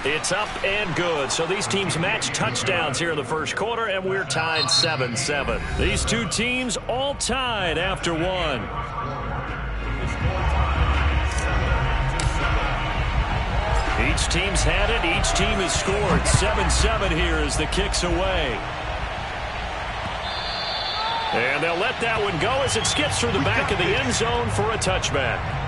It's up and good. So these teams match touchdowns here in the first quarter, and we're tied 7-7. These two teams all tied after one. Each team's had it. Each team has scored. 7-7 here as the kick's away. And they'll let that one go as it skips through the back of the end zone for a touchback.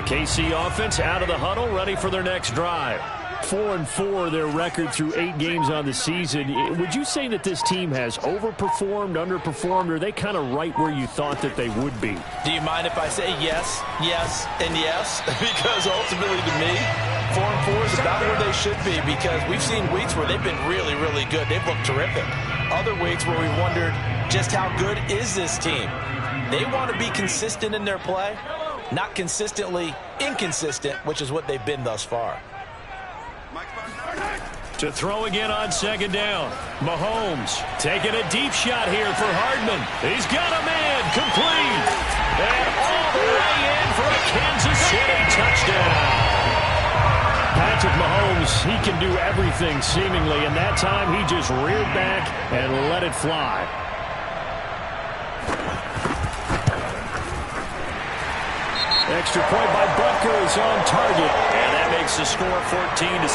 KC offense out of the huddle, ready for their next drive. 4-4 their record through 8 games on the season. Would you say that this team has overperformed, underperformed, or are they kind of right where you thought that they would be? Do you mind if I say yes, yes, and yes? Because ultimately to me, 4-4 is about where they should be, because we've seen weeks where they've been really, really good. They've looked terrific. Other weeks where we wondered just how good is this team. They want to be consistent in their play. Not consistently inconsistent, which is what they've been thus far. To throw again on second down. Mahomes taking a deep shot here for Hardman. He's got a man complete. And all the way in for a Kansas City touchdown. Patrick Mahomes, he can do everything seemingly, and that time he just reared back and let it fly. Extra point by Butker is on target, and that makes the score 14-7.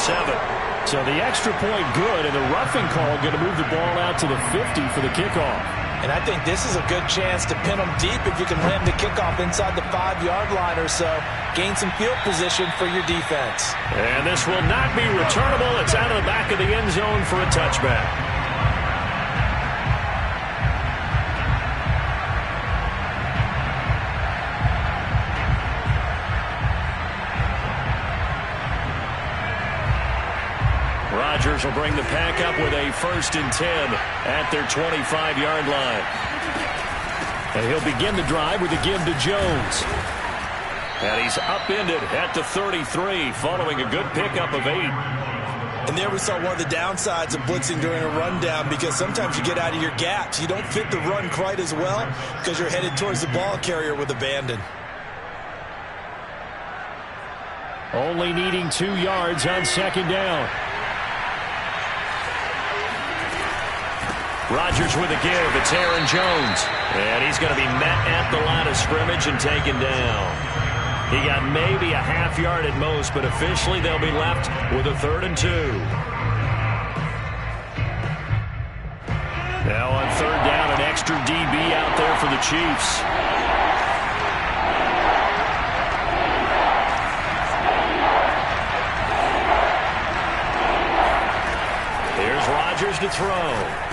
So the extra point good, and the roughing call going to move the ball out to the 50 for the kickoff. And I think this is a good chance to pin them deep if you can land the kickoff inside the 5-yard line or so. Gain some field position for your defense. And this will not be returnable. It's out of the back of the end zone for a touchback. Rodgers will bring the pack up with a 1st and 10 at their 25-yard line. And he'll begin the drive with a give to Jones. And he's upended at the 33 following a good pickup of 8. And there we saw one of the downsides of blitzing during a rundown, because sometimes you get out of your gaps. You don't fit the run quite as well because you're headed towards the ball carrier with abandon. Only needing 2 yards on second down. Rodgers with a give. It's Aaron Jones. And he's going to be met at the line of scrimmage and taken down. He got maybe a half yard at most, but officially they'll be left with a 3rd and 2. Now on 3rd down, an extra DB out there for the Chiefs. Here's Rodgers to throw.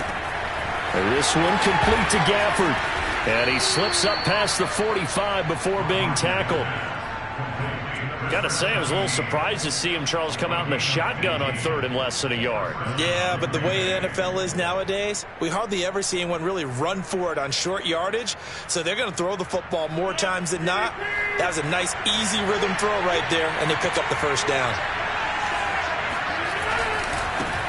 And this one complete to Gafford. And he slips up past the 45 before being tackled. Got to say, I was a little surprised to see him, Charles, come out in the shotgun on 3rd and less than a yard. Yeah, but the way the NFL is nowadays, we hardly ever see anyone really run for it on short yardage. So they're going to throw the football more times than not. That was a nice, easy rhythm throw right there, and they pick up the 1st down.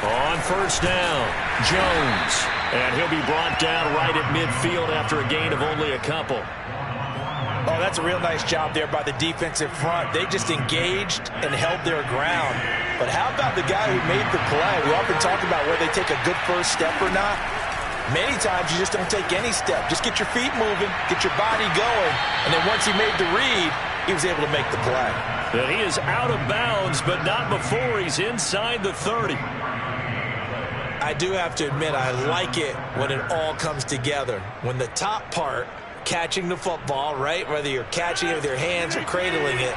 On 1st down, Jones. And he'll be brought down right at midfield after a gain of only a couple. Oh, that's a real nice job there by the defensive front. They just engaged and held their ground. But how about the guy who made the play? We often talk about whether they take a good first step or not. Many times you just don't take any step. Just get your feet moving, get your body going, and then once he made the read, he was able to make the play. And he is out of bounds, but not before he's inside the 30. I do have to admit, I like it when it all comes together. When the top part, catching the football, right, whether you're catching it with your hands or cradling it,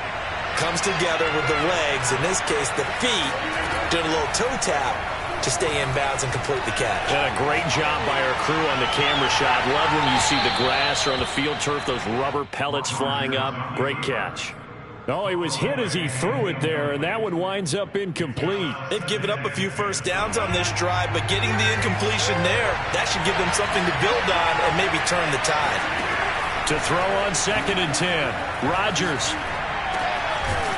comes together with the legs, in this case the feet, doing a little toe tap to stay in bounds and complete the catch. And a great job by our crew on the camera shot. Love when you see the grass or on the field turf, those rubber pellets flying up. Great catch. Oh, he was hit as he threw it there, and that one winds up incomplete. They've given up a few first downs on this drive, but getting the incompletion there, that should give them something to build on and maybe turn the tide. To throw on 2nd and 10, Rodgers.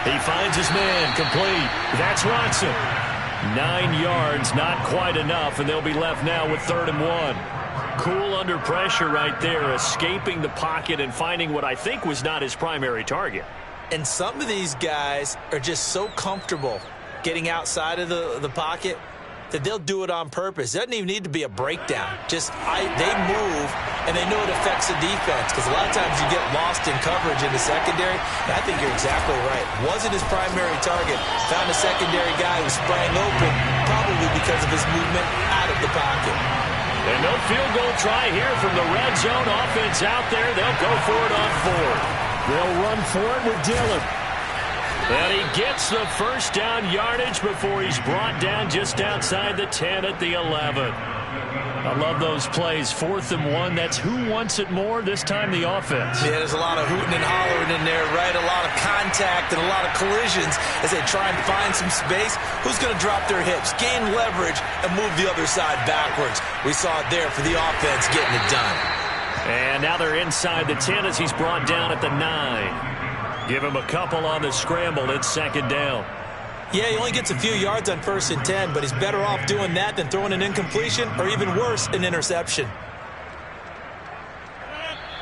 He finds his man, complete. That's Watson. 9 yards, not quite enough, and they'll be left now with 3rd and 1. Cool under pressure right there, escaping the pocket and finding what I think was not his primary target. And some of these guys are just so comfortable getting outside of the pocket that they'll do it on purpose. It doesn't even need to be a breakdown. They move, and they know it affects the defense, because a lot of times you get lost in coverage in the secondary. And I think you're exactly right. Wasn't his primary target. Found a secondary guy who sprang open, probably because of his movement out of the pocket. And no field goal try here from the red zone. Offense out there. They'll go for it on 4th. They'll run for it with Dillon. And he gets the first down yardage before he's brought down just outside the 10 at the 11. I love those plays. 4th and 1. That's who wants it more, this time the offense. Yeah, there's a lot of hooting and hollering in there, right? A lot of contact and a lot of collisions as they try and find some space. Who's going to drop their hips, gain leverage, and move the other side backwards? We saw it there for the offense getting it done. And now they're inside the 10 as he's brought down at the 9. Give him a couple on the scramble. It's 2nd down. Yeah, he only gets a few yards on 1st and 10, but he's better off doing that than throwing an incompletion or even worse, an interception.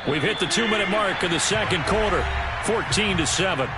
We've hit the 2-minute mark of the second quarter, 14-7.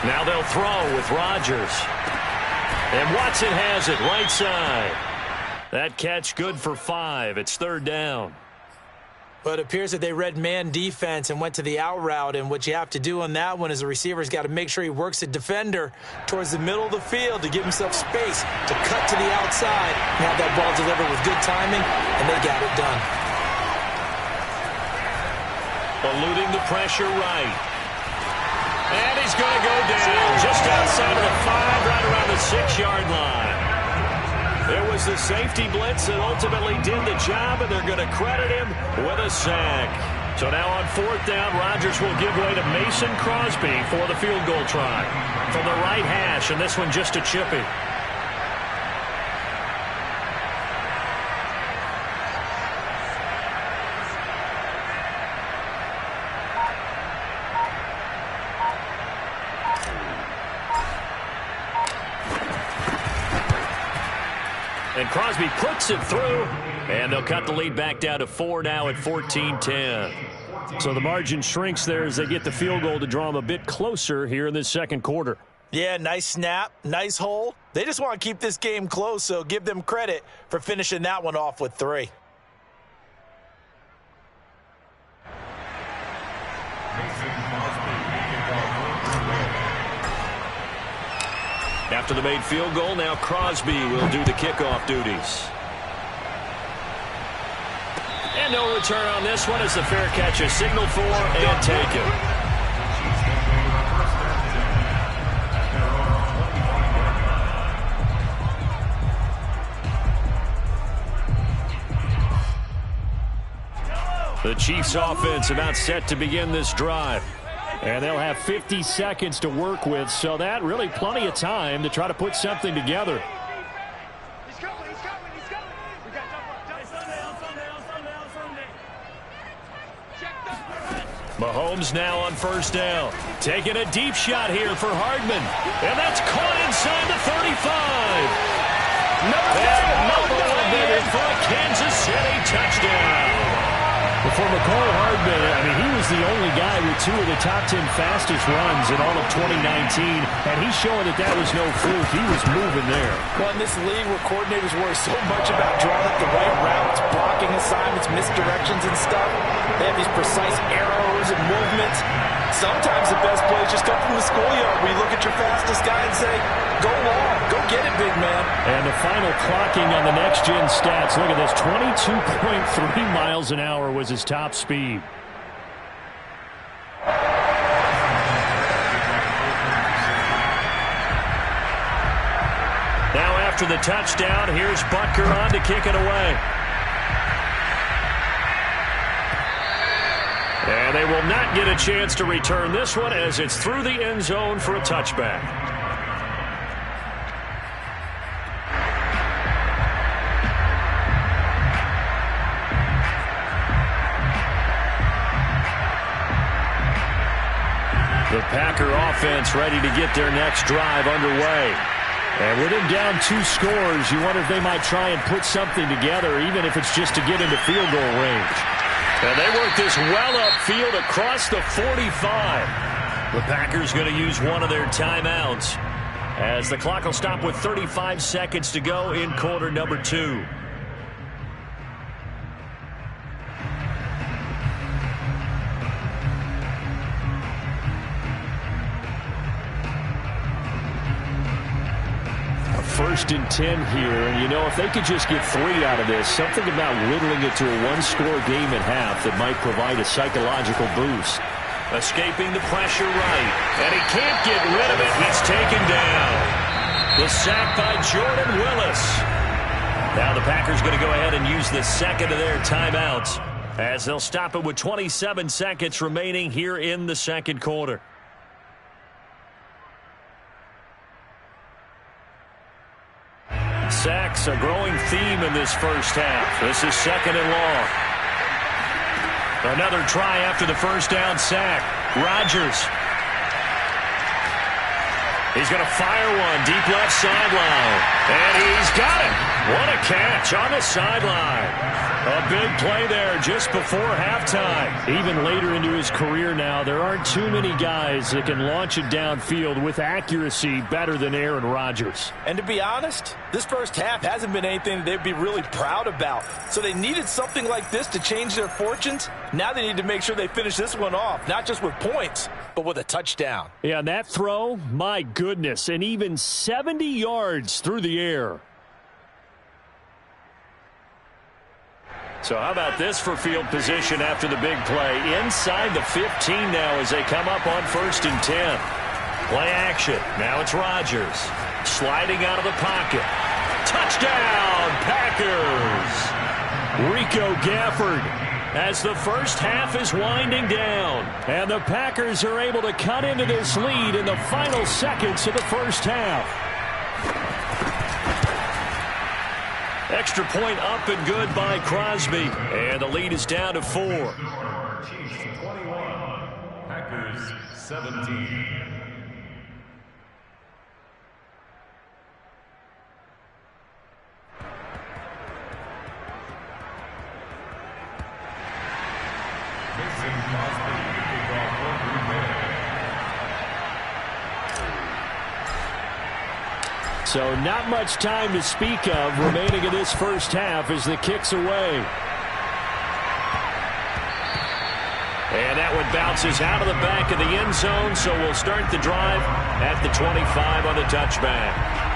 Now they'll throw with Rodgers. And Watson has it right side. That catch good for 5. It's 3rd down. But it appears that they read man defense and went to the out route. And what you have to do on that one is the receiver's got to make sure he works the defender towards the middle of the field to give himself space to cut to the outside and have that ball delivered with good timing, and they got it done. Eluding the pressure right. And he's going to go down just outside of the 5, right around the 6-yard line. It was the safety blitz that ultimately did the job, and they're going to credit him with a sack. So now on 4th down, Rodgers will give way to Mason Crosby for the field goal try. From the right hash, and this one just a chippy. And Crosby puts it through, and they'll cut the lead back down to 4 now at 14-10. So the margin shrinks there as they get the field goal to draw them a bit closer here in this second quarter. Yeah, nice snap, nice hole. They just want to keep this game close, so give them credit for finishing that one off with 3. After the made field goal, now Crosby will do the kickoff duties. And no return on this one as the fair catch is signaled for and taken. The Chiefs offense about set to begin this drive. And they'll have 50 seconds to work with, so that really plenty of time to try to put something together. He's coming. We got Mahomes now on 1st down. Taking a deep shot here for Hardman. And that's caught inside the 35. Another way in for a Kansas City touchdown. For McCall Hardman, I mean, he was the only guy with 2 of the top 10 fastest runs in all of 2019, and he's showing that was no fluke. He was moving there. Well, in this league where coordinators worry so much about drawing up the right routes, blocking assignments, misdirections and stuff, they have these precise arrows and movements. Sometimes the best plays just come from the schoolyard where you look at your fastest guy and say, go long, go get it, big man. And the final clocking on the next-gen stats. Look at this, 22.3 miles an hour was his top speed. Now after the touchdown, here's Butker on to kick it away. And they will not get a chance to return this one as it's through the end zone for a touchback. The Packer offense ready to get their next drive underway. And with him down 2 scores, you wonder if they might try and put something together, even if it's just to get into field goal range. And they work this well upfield across the 45. The Packers going to use one of their timeouts as the clock will stop with 35 seconds to go in quarter number 2. First and 10 here, and you know, if they could just get 3 out of this, something about whittling it to a one-score game at half that might provide a psychological boost. Escaping the pressure right, and he can't get rid of it. He's taken down. The sack by Jordan Willis. Now the Packers going to go ahead and use the second of their timeouts as they'll stop it with 27 seconds remaining here in the second quarter. Sacks, a growing theme in this first half. This is second and long. Another try after the first down sack. Rodgers. He's going to fire one deep left sideline. And he's got it. What a catch on the sideline. A big play there just before halftime. Even later into his career now, there aren't too many guys that can launch it downfield with accuracy better than Aaron Rodgers. And to be honest, this first half hasn't been anything they'd be really proud about. So they needed something like this to change their fortunes. Now they need to make sure they finish this one off, not just with points, but with a touchdown. Yeah, and that throw, my goodness, and even 70 yards through the air. So how about this for field position after the big play? Inside the 15 now as they come up on 1st and 10. Play action. Now it's Rodgers. Sliding out of the pocket. Touchdown, Packers! Rico Gafford as the first half is winding down. And the Packers are able to cut into this lead in the final seconds of the first half. Extra point up and good by Crosby. And the lead is down to 4. Chiefs 21, Packers 17. Mason Crosby, kickoff for Green Bay. So not much time to speak of remaining in this first half as the kick's away. And that one bounces out of the back of the end zone, so we'll start the drive at the 25 on the touchback.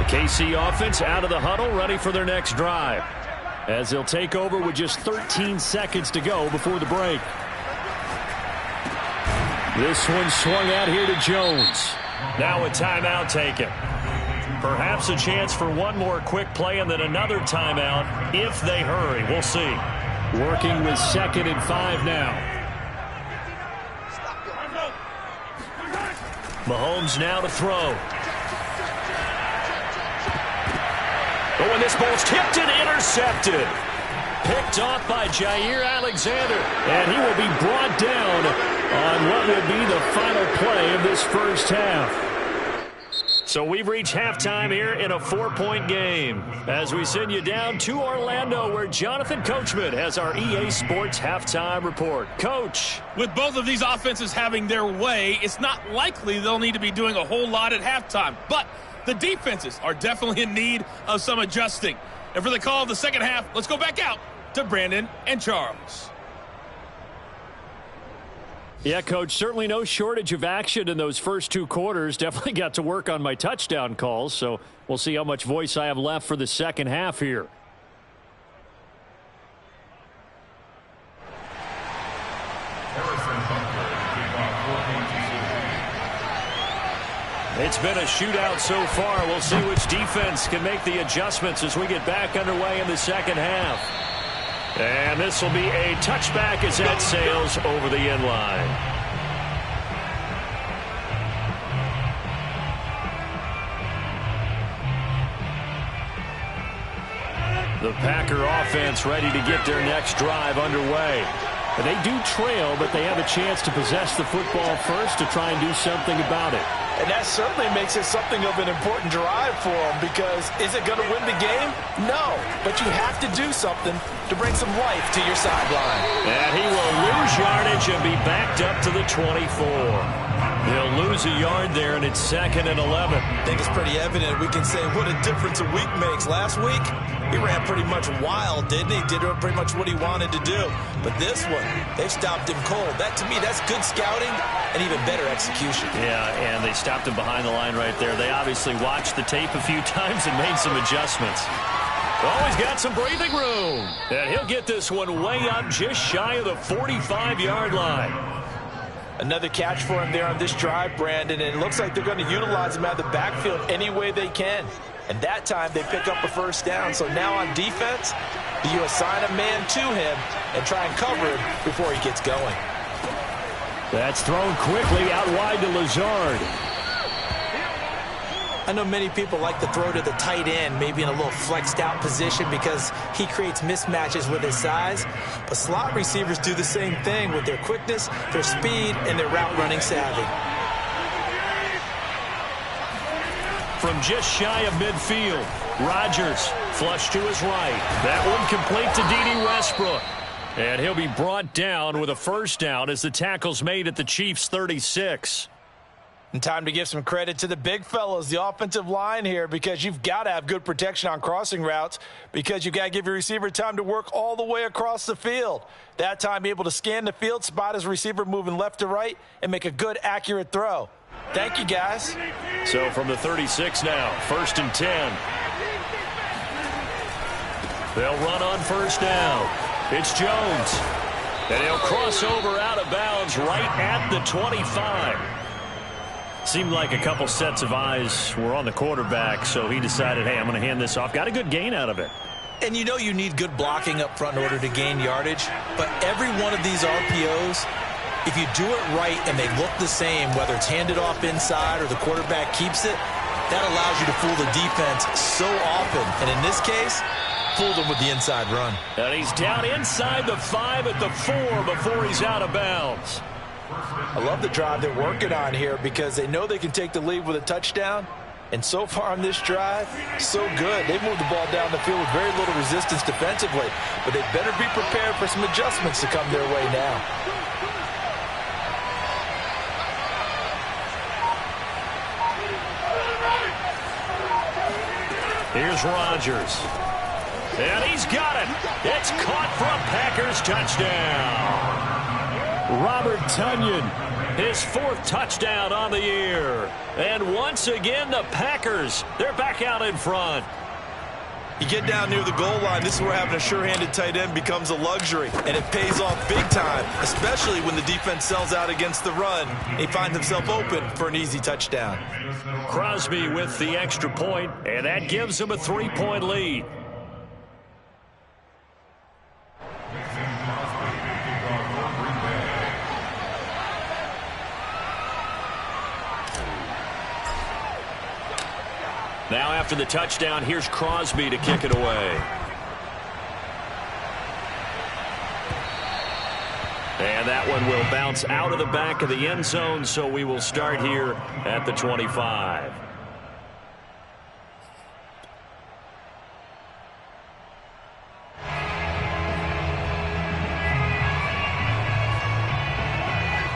KC offense out of the huddle, ready for their next drive, as they'll take over with just 13 seconds to go before the break. This one swung out here to Jones. Now a timeout taken. Perhaps a chance for one more quick play and then another timeout if they hurry. We'll see. Working with 2nd and 5 now. Mahomes now to throw. Oh, and this ball's tipped and intercepted. Picked off by Jair Alexander. And he will be brought down on what will be the final play of this first half. So we've reached halftime here in a 4-point game. As we send you down to Orlando, where Jonathan Coachman has our EA Sports halftime report. Coach. With both of these offenses having their way, it's not likely they'll need to be doing a whole lot at halftime. But the defenses are definitely in need of some adjusting. And for the call of the second half, let's go back out to Brandon and Charles. Yeah, Coach, certainly no shortage of action in those first two quarters. Definitely got to work on my touchdown calls, so we'll see how much voice I have left for the second half here. It's been a shootout so far. We'll see which defense can make the adjustments as we get back underway in the second half. And this will be a touchback as that sails over the end line. The Packer offense ready to get their next drive underway. And they do trail, but they have a chance to possess the football first to try and do something about it. And that certainly makes it something of an important drive for them, because is it going to win the game? No, but you have to do something to bring some life to your sideline. And he will lose yardage and be backed up to the 24. He'll lose a yard there, and it's 2nd and 11. I think it's pretty evident. We can say what a difference a week makes. Last week, he ran pretty much wild, didn't he? Did pretty much what he wanted to do. But this one, they stopped him cold. That, to me, that's good scouting and even better execution. Yeah, and they stopped him behind the line right there. They obviously watched the tape a few times and made some adjustments. Oh, he's got some breathing room. And he'll get this one way up just shy of the 45-yard line. Another catch for him there on this drive, Brandon, and it looks like they're going to utilize him out of the backfield any way they can. And that time they pick up a first down. So now on defense, do you assign a man to him and try and cover him before he gets going? That's thrown quickly out wide to Lazard. I know many people like to throw to the tight end, maybe in a little flexed out position because he creates mismatches with his size. But slot receivers do the same thing with their quickness, their speed, and their route running savvy. From just shy of midfield, Rodgers flush to his right. That one complete to D.D. Westbrook. And he'll be brought down with a first down as the tackle's made at the Chiefs' 36. And time to give some credit to the big fellas, the offensive line here, because you've got to have good protection on crossing routes, because you've got to give your receiver time to work all the way across the field. That time, be able to scan the field, spot his receiver moving left to right, and make a good, accurate throw. Thank you, guys. So from the 36 now, 1st and 10. They'll run on first down. It's Jones. And he'll cross over out of bounds right at the 25. Seemed like a couple sets of eyes were on the quarterback, so he decided, hey, I'm going to hand this off. Got a good gain out of it. And you know you need good blocking up front in order to gain yardage, but every one of these RPOs, if you do it right and they look the same, whether it's handed off inside or the quarterback keeps it, that allows you to fool the defense so often. And in this case, fooled them with the inside run. And he's down inside the 5 at the 4 before he's out of bounds. I love the drive they're working on here because they know they can take the lead with a touchdown. And so far on this drive, so good. They've moved the ball down the field with very little resistance defensively. But they better be prepared for some adjustments to come their way now. Here's Rodgers. And he's got it. It's caught for a Packers touchdown. Robert Tonyan, his 4th touchdown on the year. And once again, the Packers, they're back out in front. You get down near the goal line, this is where having a sure-handed tight end becomes a luxury. And it pays off big time, especially when the defense sells out against the run. He finds himself open for an easy touchdown. Crosby with the extra point, and that gives him a 3-point lead. Now after the touchdown, here's Crosby to kick it away. And that one will bounce out of the back of the end zone, so we will start here at the 25.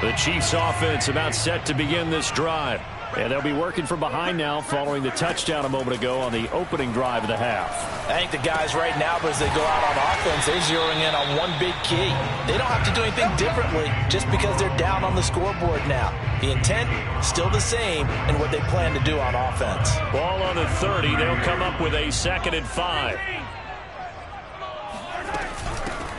The Chiefs offense about set to begin this drive. And they'll be working from behind now following the touchdown a moment ago on the opening drive of the half. I think the guys right now, as they go out on offense, they're zeroing in on one big key. They don't have to do anything differently just because they're down on the scoreboard now. The intent, still the same in what they plan to do on offense. Ball on the 30. They'll come up with a 2nd and 5.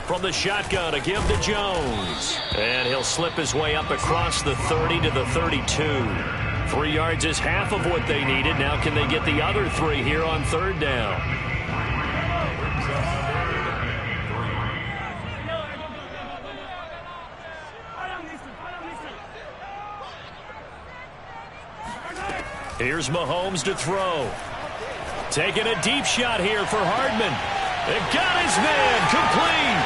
From the shotgun, to give to Jones. And he'll slip his way up across the 30 to the 32. 3 yards is half of what they needed. Now can they get the other 3 here on 3rd down? Here's Mahomes to throw. Taking a deep shot here for Hardman. They got his man complete.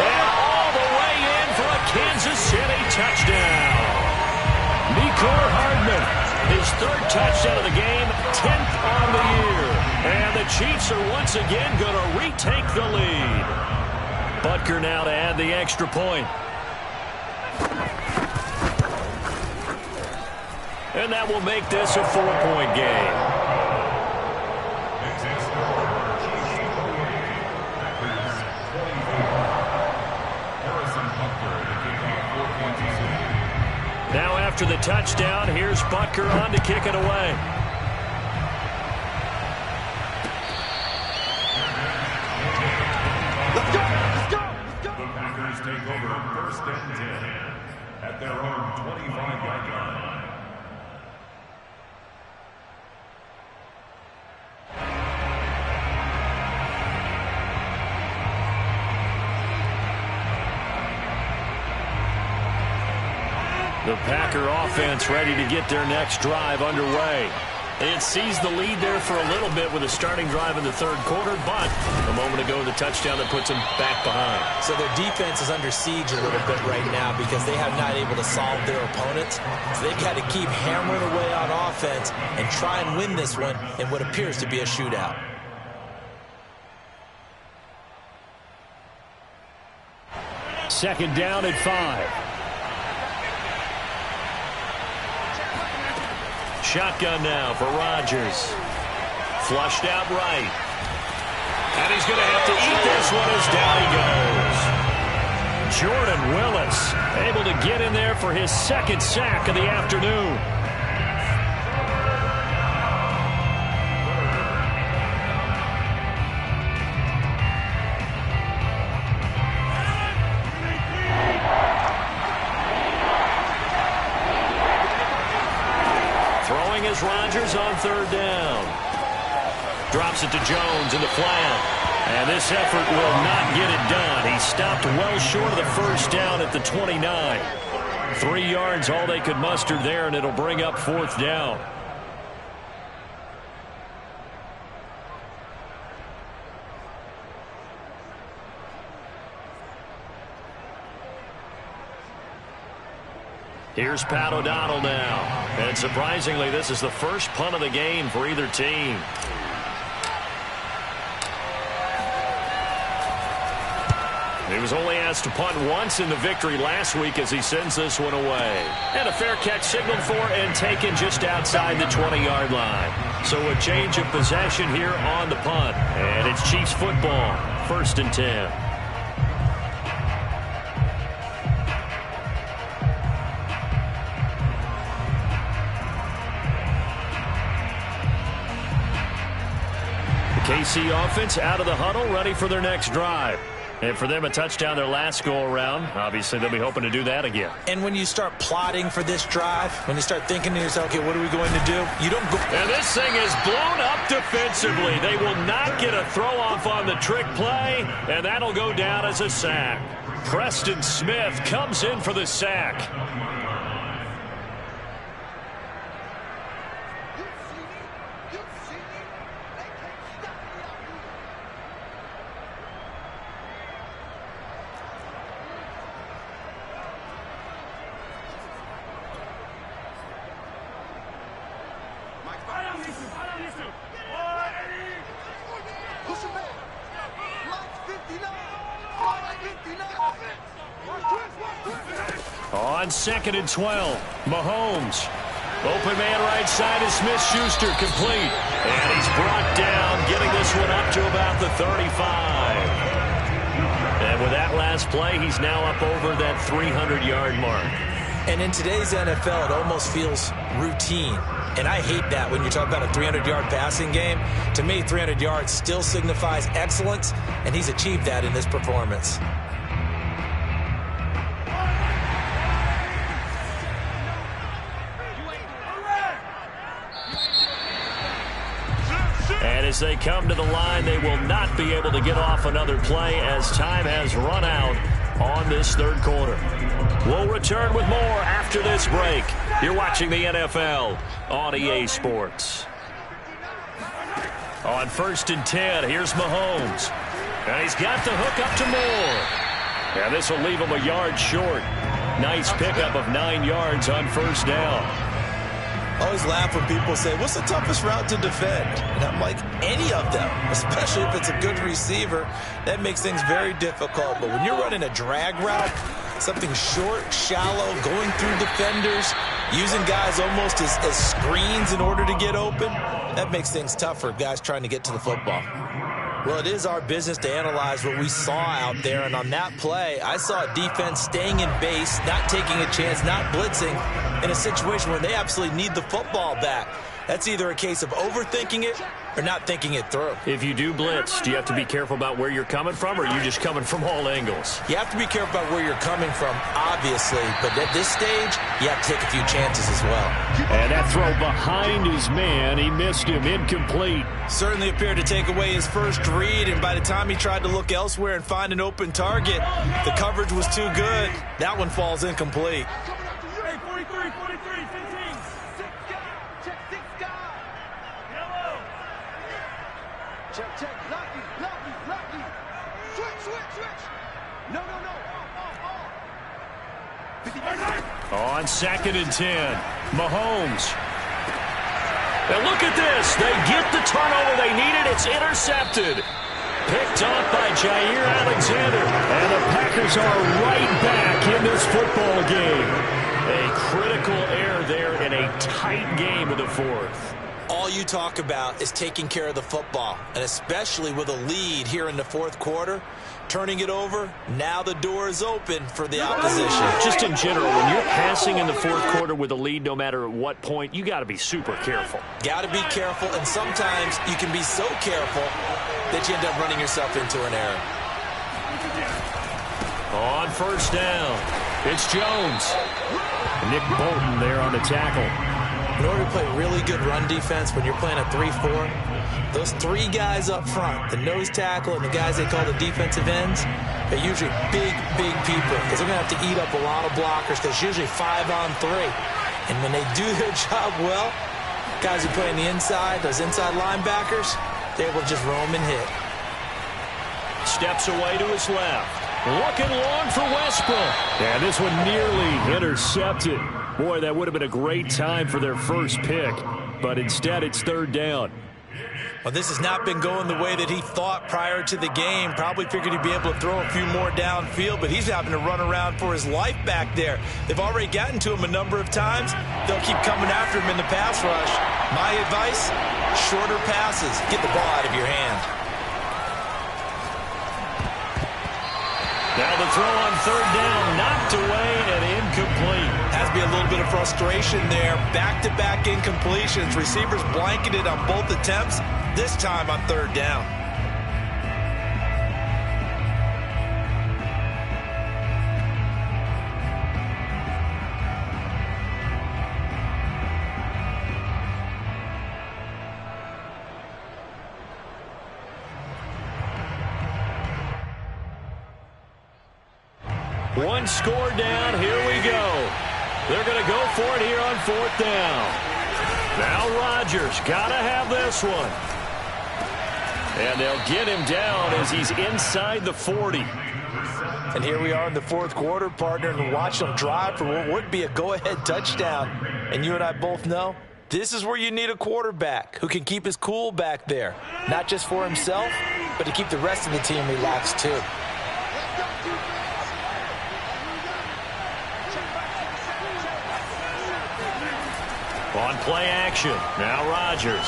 And all the way in for a Kansas City touchdown. Mecole Hardman, his 3rd touchdown of the game, 10th on the year. And the Chiefs are once again going to retake the lead. Butker now to add the extra point. And that will make this a 4-point game. Now after the touchdown, here's Butker on to kick it away. Let's go! Let's go! Let's go! The Packers take over 1st and 10 at their own 25-yard line. The Packer offense ready to get their next drive underway. It seized the lead there for a little bit with a starting drive in the 3rd quarter, but a moment ago the touchdown that puts them back behind. So their defense is under siege a little bit right now because they have not able to solve their opponents. So they've got to keep hammering away on offense and try and win this one in what appears to be a shootout. Second down at 5. Shotgun now for Rodgers. Flushed out right. And he's going to have to eat this one as down he goes. Jordan Willis able to get in there for his 2nd sack of the afternoon. Rodgers on 3rd down. Drops it to Jones in the flat. And this effort will not get it done. He stopped well short of the 1st down at the 29. 3 yards all they could muster there, and it'll bring up 4th down. Here's Pat O'Donnell now. And surprisingly, this is the first punt of the game for either team. He was only asked to punt once in the victory last week as he sends this one away. And a fair catch signaled for and taken just outside the 20-yard line. So a change of possession here on the punt. And it's Chiefs football, 1st and 10. KC offense out of the huddle, ready for their next drive. And for them, a touchdown their last go-around. Obviously, they'll be hoping to do that again. And when you start plotting for this drive, when you start thinking to yourself, okay, what are we going to do? You don't go. And this thing is blown up defensively. They will not get a throw-off on the trick play, and that'll go down as a sack. Preston Smith comes in for the sack. On 2nd and 12, Mahomes. Open man right side is Smith-Schuster, complete. And he's brought down, getting this one up to about the 35. And with that last play, he's now up over that 300-yard mark. And in today's NFL, it almost feels routine. And I hate that when you talk about a 300-yard passing game. To me, 300 yards still signifies excellence, and he's achieved that in this performance. And as they come to the line, they will not be able to get off another play as time has run out on this third quarter. We'll return with more after this break. You're watching the NFL on EA Sports. On 1st and 10, here's Mahomes. And he's got the hook up to Moore. And this will leave him a yard short. Nice pickup of 9 yards on 1st down. I always laugh when people say, what's the toughest route to defend? And I'm like, any of them, especially if it's a good receiver. That makes things very difficult. But when you're running a drag route, something short, shallow, going through defenders, using guys almost as screens in order to get open, that makes things tough for guys trying to get to the football. Well, it is our business to analyze what we saw out there, and on that play, I saw a defense staying in base, not taking a chance, not blitzing, in a situation where they absolutely need the football back. That's either a case of overthinking it or not thinking it through. If you do blitz, do you have to be careful about where you're coming from, or are you just coming from all angles? You have to be careful about where you're coming from, obviously, but at this stage, you have to take a few chances as well. And that throw behind his man, he missed him, incomplete. Certainly appeared to take away his first read, and by the time he tried to look elsewhere and find an open target, the coverage was too good. That one falls incomplete. Hey, 43, 15. Check 6 guys. Yellow. Check. Lucky. Switch. No. On 2nd and 10, Mahomes. And look at this. They get the turnover they needed. It's intercepted. Picked off by Jair Alexander. And the Packers are right back in this football game. A critical error there in a tight game of the fourth. All you talk about is taking care of the football, and especially with a lead here in the fourth quarter, turning it over, now the door is open for the opposition. Just in general, when you're passing in the fourth quarter with a lead, no matter at what point, you got to be super careful. Got to be careful, and sometimes you can be so careful that you end up running yourself into an error. On 1st down, it's Jones. Nick Bolton there on the tackle. In order to play really good run defense when you're playing a 3-4, those 3 guys up front, the nose tackle and the guys they call the defensive ends, they're usually big people because they're going to have to eat up a lot of blockers because it's usually 5-on-3. And when they do their job well, guys who play on the inside, those inside linebackers, they're able to just roam and hit. Steps away to his left. Looking long for Westbrook. And this one nearly intercepted. Boy, that would have been a great time for their first pick. But instead, it's 3rd down. Well, this has not been going the way that he thought prior to the game. Probably figured he'd be able to throw a few more downfield, but he's having to run around for his life back there. They've already gotten to him a number of times. They'll keep coming after him in the pass rush. My advice, shorter passes. Get the ball out of your hand. Now the throw on 3rd down, knocked away and incomplete. Has to be a little bit of frustration there. Back-to-back incompletions. Receivers blanketed on both attempts, this time on 3rd down. One score down, here we go. They're going to go for it here on 4th down. Now Rodgers got to have this one. And they'll get him down as he's inside the 40. And here we are in the fourth quarter, partner, and watch them drive for what would be a go-ahead touchdown. And you and I both know this is where you need a quarterback who can keep his cool back there. Not just for himself, but to keep the rest of the team relaxed too. On play action. Now Rodgers.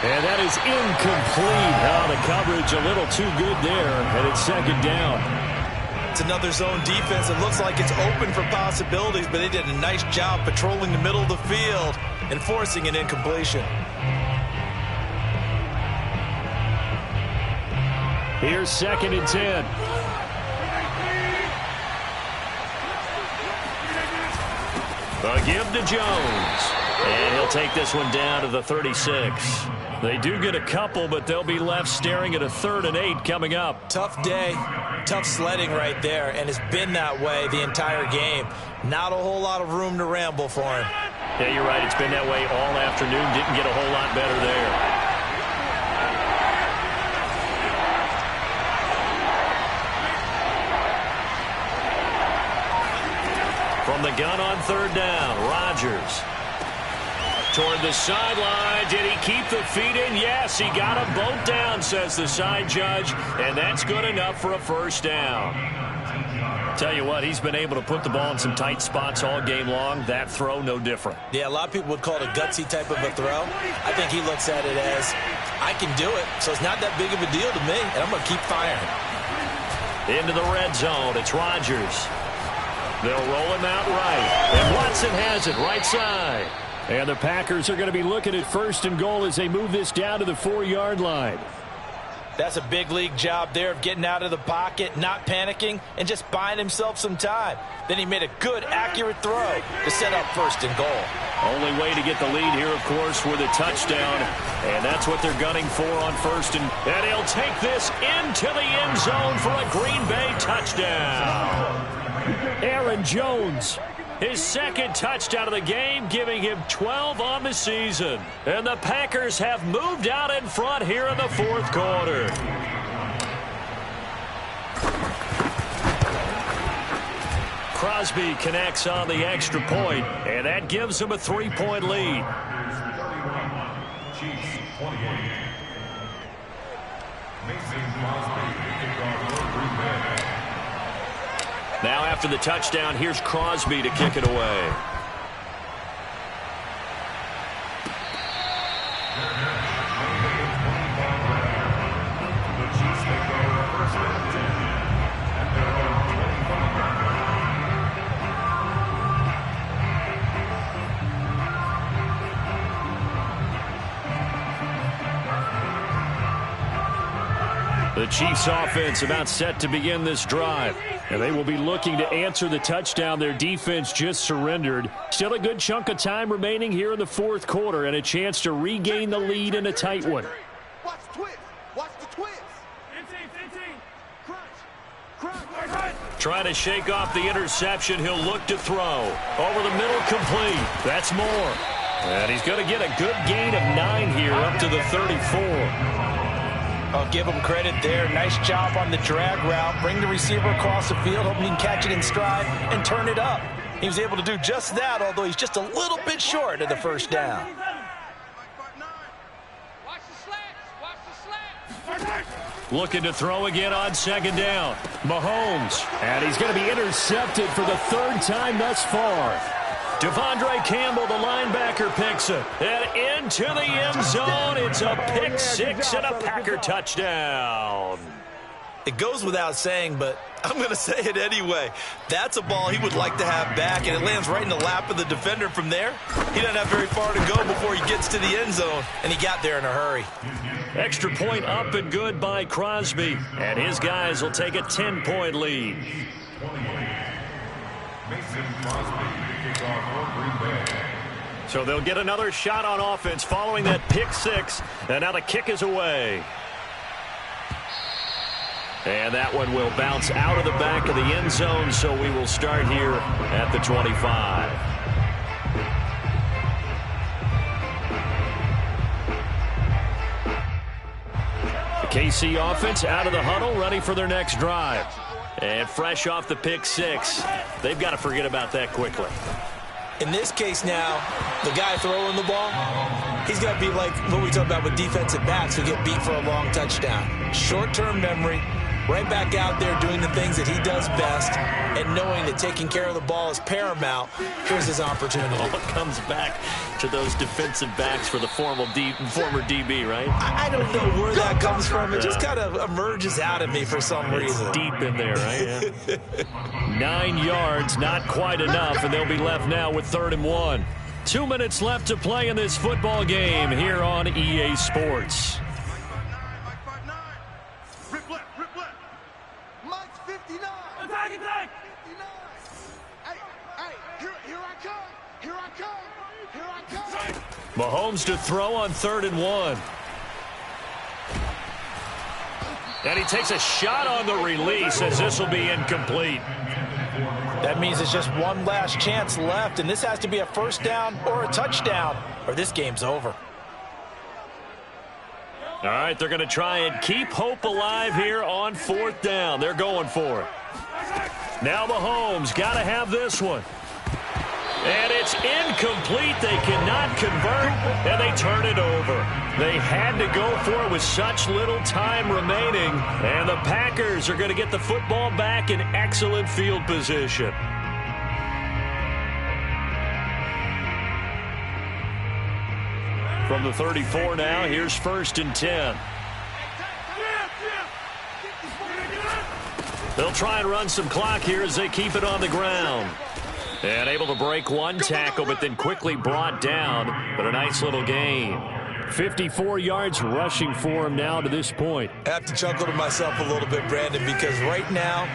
And that is incomplete. Oh, the coverage a little too good there, and it's second down. It's another zone defense. It looks like it's open for possibilities, but they did a nice job patrolling the middle of the field and forcing an incompletion. Here's 2nd and 10. A give to Jones. And he'll take this one down to the 36. They do get a couple, but they'll be left staring at a 3rd and 8 coming up. Tough day, tough sledding right there, and it's been that way the entire game. Not a whole lot of room to ramble for him. Yeah, you're right. It's been that way all afternoon. Didn't get a whole lot better there. From the gun on 3rd down, Rodgers. Toward the sideline. Did he keep the feet in? Yes, he got them both down, says the side judge, and that's good enough for a 1st down. Tell you what, he's been able to put the ball in some tight spots all game long. That throw, no different. Yeah, a lot of people would call it a gutsy type of a throw. I think he looks at it as, I can do it, so it's not that big of a deal to me, and I'm going to keep firing. Into the red zone, it's Rodgers. They'll roll him out right. And Watson has it right side. And the Packers are going to be looking at 1st and goal as they move this down to the 4-yard line. That's a big league job there of getting out of the pocket, not panicking, and just buying himself some time. Then he made a good, accurate throw to set up 1st and goal. Only way to get the lead here, of course, with a touchdown. And that's what they're gunning for on 1st. And he'll take this into the end zone for a Green Bay touchdown. Aaron Jones, his 2nd touchdown of the game, giving him 12 on the season. And the Packers have moved out in front here in the 4th quarter. Crosby connects on the extra point, and that gives him a 3-point lead. Chiefs 28. Mason Crosby, kickoff for Green Bay. Now after the touchdown, here's Crosby to kick it away. The Chiefs make their 1st and 10 at their own 25-yard line. The Chiefs offense about set to begin this drive. And they will be looking to answer the touchdown their defense just surrendered. Still a good chunk of time remaining here in the 4th quarter and a chance to regain the lead in a tight one. Watch the twist. Watch the twist. 15. Crunch. Trying to shake off the interception. He'll look to throw. Over the middle, complete. That's more. And he's going to get a good gain of 9 here up to the 34. I'll give him credit there. Nice job on the drag route. Bring the receiver across the field, hoping he can catch it in stride and turn it up. He was able to do just that, although he's just a little bit short of the 1st down. Looking to throw again on 2nd down. Mahomes. And he's going to be intercepted for the 3rd time thus far. Devondre Campbell, the linebacker, picks it. And into the end zone. It's a pick 6 and a Packer touchdown. It goes without saying, but I'm going to say it anyway. That's a ball he would like to have back, and it lands right in the lap of the defender from there. He doesn't have very far to go before he gets to the end zone, and he got there in a hurry. Extra point up and good by Crosby, and his guys will take a 10-point lead. 28. Mason Crosby, kickoff for Green Bay. So they'll get another shot on offense following that pick 6, and now the kick is away. And that one will bounce out of the back of the end zone, so we will start here at the 25. The KC offense out of the huddle, ready for their next drive. And fresh off the pick 6, they've got to forget about that quickly. In this case now, the guy throwing the ball, he's got to be like what we talk about with defensive backs who get beat for a long touchdown. Short-term memory, right back out there doing the things that he does best and knowing that taking care of the ball is paramount. Here's his opportunity. All comes back to those defensive backs for the former DB, right? I don't know where that comes from. It just kind of emerges out of me for some reason. It's deep in there, right? Yeah. 9 yards, not quite enough, and they'll be left now with 3rd and 1. 2 minutes left to play in this football game here on EA Sports. Rip left. Mike's 59. Attack! 59. Hey, here I come. Mahomes to throw on 3rd and 1. And he takes a shot on the release as this will be incomplete. That means it's just one last chance left, and this has to be a first down or a touchdown, or this game's over. All right, they're going to try and keep hope alive here on 4th down. They're going for it. Now Mahomes got to have this one. And it's incomplete. They cannot convert, and they turn it over. They had to go for it with such little time remaining, and the Packers are going to get the football back in excellent field position. From the 34 now, here's 1st and 10. They'll try and run some clock here as they keep it on the ground. And able to break one tackle, but then quickly brought down. But a nice little gain. 54 yards rushing for him now to this point. I have to chuckle to myself a little bit, Brandon, because right now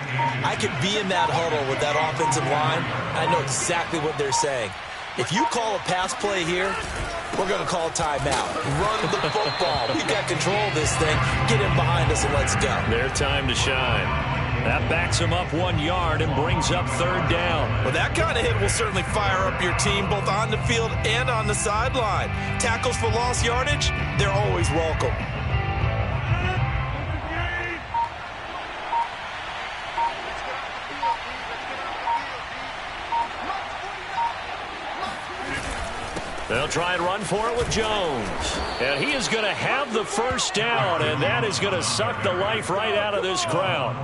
I could be in that huddle with that offensive line. I know exactly what they're saying. If you call a pass play here, we're going to call a timeout. Run the football. We've got control of this thing. Get in behind us and let's go. Their time to shine. That backs him up 1 yard and brings up 3rd down. Well, that kind of hit will certainly fire up your team both on the field and on the sideline. Tackles for lost yardage, they're always welcome. They'll try and run for it with Jones. And he is going to have the first down, and that is going to suck the life right out of this crowd.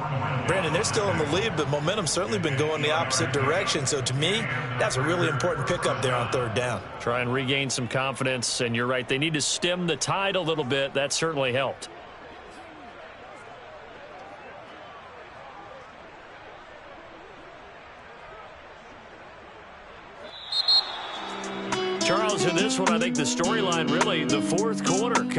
Brandon, they're still in the lead, but momentum's certainly been going the opposite direction. So to me, that's a really important pickup there on 3rd down. Try and regain some confidence, and you're right. They need to stem the tide a little bit. That certainly helped. Charles, in this one, I think the storyline really, the 4th quarter comes